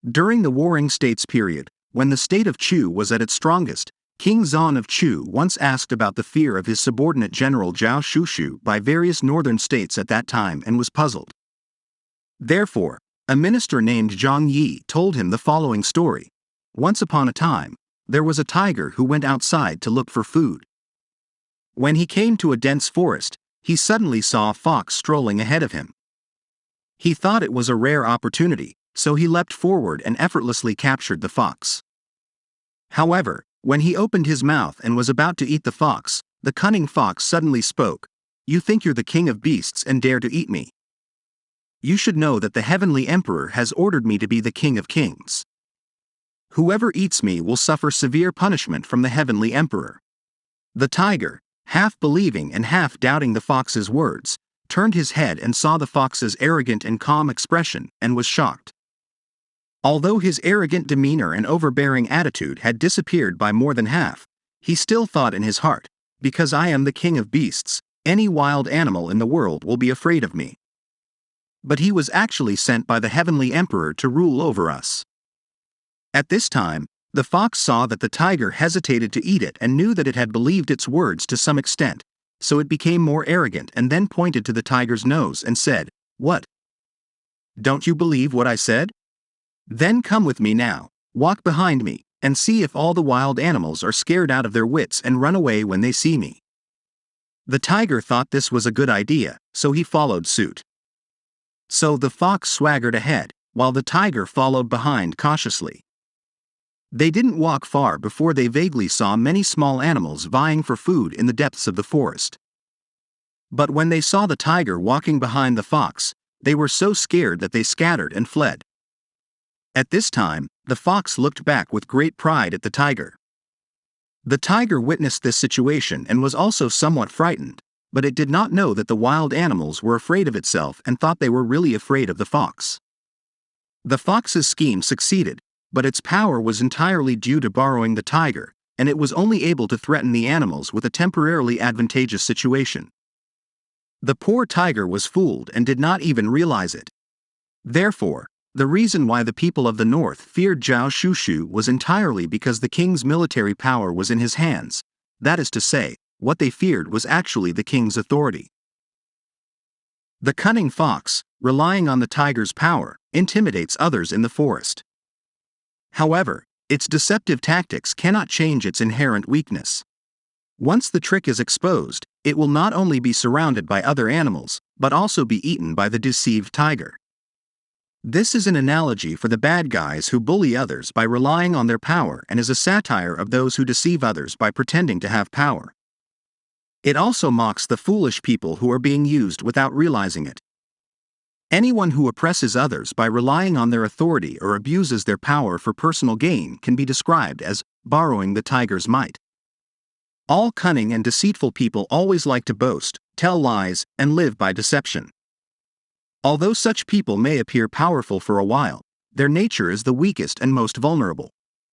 During the Warring States period, when the state of Chu was at its strongest, King Zan of Chu once asked about the fear of his subordinate general Zhao Shushu by various northern states at that time and was puzzled. Therefore, a minister named Zhang Yi told him the following story. Once upon a time, there was a tiger who went outside to look for food. When he came to a dense forest, he suddenly saw a fox strolling ahead of him. He thought it was a rare opportunity, so he leapt forward and effortlessly captured the fox. However, when he opened his mouth and was about to eat the fox, the cunning fox suddenly spoke. "You think you're the king of beasts and dare to eat me? You should know that the heavenly emperor has ordered me to be the king of kings. Whoever eats me will suffer severe punishment from the heavenly emperor." The tiger, half believing and half doubting the fox's words, turned his head and saw the fox's arrogant and calm expression and was shocked. Although his arrogant demeanor and overbearing attitude had disappeared by more than half, he still thought in his heart, "Because I am the king of beasts, any wild animal in the world will be afraid of me." But he was actually sent by the heavenly emperor to rule over us. At this time, the fox saw that the tiger hesitated to eat it and knew that it had believed its words to some extent, so it became more arrogant and then pointed to the tiger's nose and said, "What? Don't you believe what I said? Then come with me now, walk behind me, and see if all the wild animals are scared out of their wits and run away when they see me." The tiger thought this was a good idea, so he followed suit. So the fox swaggered ahead, while the tiger followed behind cautiously. They didn't walk far before they vaguely saw many small animals vying for food in the depths of the forest. But when they saw the tiger walking behind the fox, they were so scared that they scattered and fled. At this time, the fox looked back with great pride at the tiger. The tiger witnessed this situation and was also somewhat frightened, but it did not know that the wild animals were afraid of itself and thought they were really afraid of the fox. The fox's scheme succeeded, but its power was entirely due to borrowing the tiger, and it was only able to threaten the animals with a temporarily advantageous situation. The poor tiger was fooled and did not even realize it. Therefore, the reason why the people of the north feared Zhao Shushu was entirely because the king's military power was in his hands. That is to say, what they feared was actually the king's authority. The cunning fox, relying on the tiger's power, intimidates others in the forest. However, its deceptive tactics cannot change its inherent weakness. Once the trick is exposed, it will not only be surrounded by other animals, but also be eaten by the deceived tiger. This is an analogy for the bad guys who bully others by relying on their power and is a satire of those who deceive others by pretending to have power. It also mocks the foolish people who are being used without realizing it. Anyone who oppresses others by relying on their authority or abuses their power for personal gain can be described as borrowing the tiger's might. All cunning and deceitful people always like to boast, tell lies, and live by deception. Although such people may appear powerful for a while, their nature is the weakest and most vulnerable.